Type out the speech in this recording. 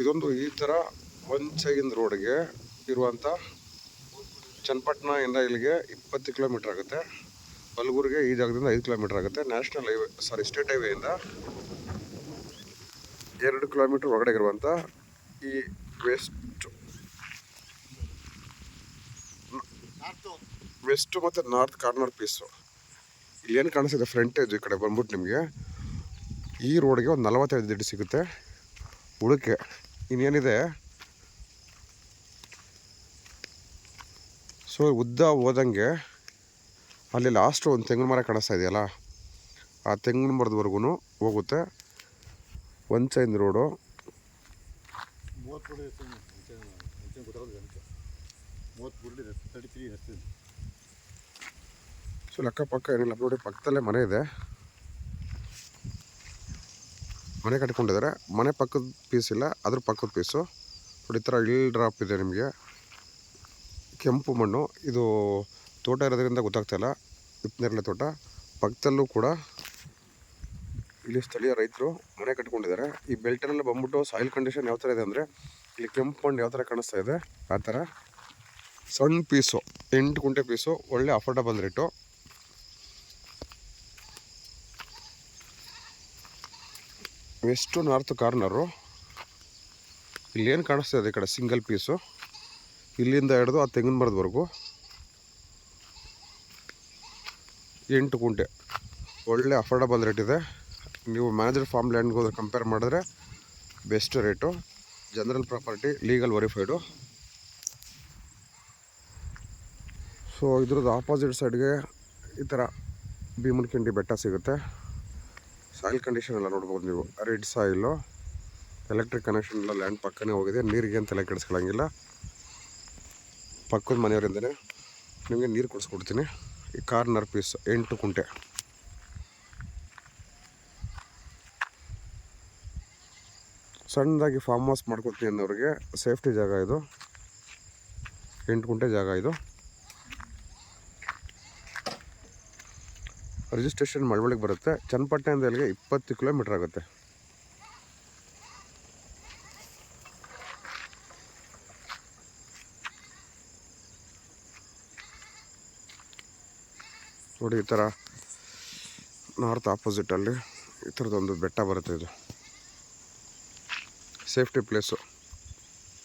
ಇದೊಂದು ಈ ಥರ ಒಂಚಗಿನ ರೋಡ್ಗೆ ಇರುವಂಥ ಚನ್ನಪಟ್ಟಣದಿಂದ ಇಲ್ಲಿಗೆ 20 ಕಿಲೋಮೀಟ್ರ್ ಆಗುತ್ತೆ. ಬಲಗೂರಿಗೆ ಈ ಜಾಗದಿಂದ 5 ಕಿಲೋಮೀಟ್ರ್ ಆಗುತ್ತೆ. ನ್ಯಾಷನಲ್ ಹೈವೇ ಸ್ಟೇಟ್ ಹೈವೇಯಿಂದ 2 ಕಿಲೋಮೀಟ್ರ್ ಒಳಗಡೆ ಇರುವಂಥ ಈ ವೆಸ್ಟ್ ಮತ್ತು ನಾರ್ತ್ ಕಾರ್ನರ್ ಪೀಸು ಇಲ್ಲಿ ಏನು ಕಾಣಿಸ್ತಿದೆ ಫ್ರಂಟೇಜ್ ಈ ಕಡೆ ಬಂದ್ಬಿಟ್ಟು ನಿಮಗೆ ಈ ರೋಡ್ಗೆ ಒಂದು 45 ದಿಡ್ಡು ಸಿಗುತ್ತೆ ಉಳಕ್ಕೆ. ಇನ್ನೇನಿದೆ ಸೊ ಉದ್ದ ಹೋದಂಗೆ ಅಲ್ಲಿ ಲಾಸ್ಟು ಒಂದು ತೆಂಗಿನ ಮರ ಕಾಣಿಸ್ತಾ ಇದೆಯಲ್ಲ, ಆ ತೆಂಗಿನ ಮರದವರೆಗೂ ಹೋಗುತ್ತೆ. One side road. ಸೊ ಲೆಕ್ಕಪಕ್ಕ ಏನಿಲ್ಲ ನೋಡಿ, ಪಕ್ಕದಲ್ಲೇ ಮನೆ ಇದೆ, ಮನೆ ಕಟ್ಕೊಂಡಿದ್ದಾರೆ. ಮನೆ ಪಕ್ಕದ ಪೀಸ್ ಇಲ್ಲ, ಅದ್ರ ಪಕ್ಕದ ಪೀಸು ನೋಡಿ. ಈ ಥರ ಹಿಲ್ ಡ್ರಾಪ್ ಇದೆ ನಿಮಗೆ. ಕೆಂಪು ಮಣ್ಣು, ಇದು ತೋಟ ಇರೋದ್ರಿಂದ ಗೊತ್ತಾಗ್ತಾಯಿಲ್ಲ, ಹಿಪ್ಪನೇರಳೆ ತೋಟ. ಪಕ್ಕದಲ್ಲೂ ಕೂಡ ಇಲ್ಲಿ ಸ್ಥಳೀಯ ರೈತರು ಮನೆ ಕಟ್ಕೊಂಡಿದ್ದಾರೆ. ಈ ಬೆಲ್ಟನ್ನೆಲ್ಲ ಬಂದ್ಬಿಟ್ಟು ಸಾಯಿಲ್ ಕಂಡೀಷನ್ ಯಾವ ಥರ ಇದೆ ಅಂದರೆ, ಇಲ್ಲಿ ಕೆಂಪು ಮಣ್ಣು ಯಾವ ಥರ ಕಾಣಿಸ್ತಾ ಇದೆ ಆ ಥರ. ಸಣ್ಣ ಪೀಸು 8 ಗುಂಟೆ ಪೀಸು, ಒಳ್ಳೆ affordable rate. West north corner. ಇಲ್ಲೇನು ಕಾಣಿಸ್ತಾ ಇದೆ ಈ ಕಡೆ ಸಿಂಗಲ್ ಪೀಸು, ಇಲ್ಲಿಂದ ಹಿಡಿದು ಆ ತೆಂಗಿನ ಮರದವರೆಗೂ 8 ಗುಂಟೆ, ಒಳ್ಳೆ ಅಫೋರ್ಡಬಲ್ ರೇಟ್ ಇದೆ. ನೀವು ಮ್ಯಾನೇಜರ್ ಫಾರ್ಮ್ ಲ್ಯಾಂಡ್ಗೆ ಹೋದ್ರೆ ಕಂಪೇರ್ ಮಾಡಿದ್ರೆ best rate. General property, legal verified. So ಇದ್ರದ್ದು ಆಪೋಸಿಟ್ ಸೈಡ್ಗೆ ಈ ಥರ ಭೀಮನಕಿಂಡಿ ಬೆಟ್ಟ ಸಿಗುತ್ತೆ. ಸಾಯಿಲ್ ಕಂಡೀಷನ್ ಎಲ್ಲ ನೋಡ್ಬೋದು ನೀವು. ರೆಡ್ ಸಾಯಿಲು, ಎಲೆಕ್ಟ್ರಿಕ್ ಕನೆಕ್ಷನ್ ಎಲ್ಲ ಲ್ಯಾಂಡ್ ಪಕ್ಕನೇ ಹೋಗಿದೆ. ನೀರಿಗೆ ಅಂತ ತಲೆ ಕೆಡಿಸ್ಕೊಳ್ಳೋಂಗಿಲ್ಲ. ಪಕ್ಕದ ಮನೆಯವರಿಂದನೇ ನಿಮಗೆ ನೀರು ಕೊಡಿಸ್ಕೊಡ್ತೀನಿ. ಈ ಕಾರ್ನರ್ ಪೀಸ್ 8 ಗುಂಟೆ. ಸಣ್ಣದಾಗಿ ಫಾರ್ಮ್ ಹೌಸ್ ಮಾಡ್ಕೊತೀನಿ ಅನ್ನೋರಿಗೆ ಸೇಫ್ಟಿ ಜಾಗ ಇದು. 8 ಗುಂಟೆ ಜಾಗ ಇದು. ರಿಜಿಸ್ಟ್ರೇಷನ್ ಮಳವಳ್ಳಿಗೆ ಬರುತ್ತೆ. ಚನ್ನಪಟ್ಟಣದಿಂದ ಇಲ್ಲಿಗೆ 20 ಕಿಲೋಮೀಟ್ರ್ ಆಗುತ್ತೆ. ನೋಡಿ ಈ ಥರ ನಾರ್ತ್ ಆಪೋಸಿಟಲ್ಲಿ ಈ ಥರದೊಂದು ಬೆಟ್ಟ ಬರುತ್ತೆ. ಇದು ಸೇಫ್ಟಿ ಪ್ಲೇಸು.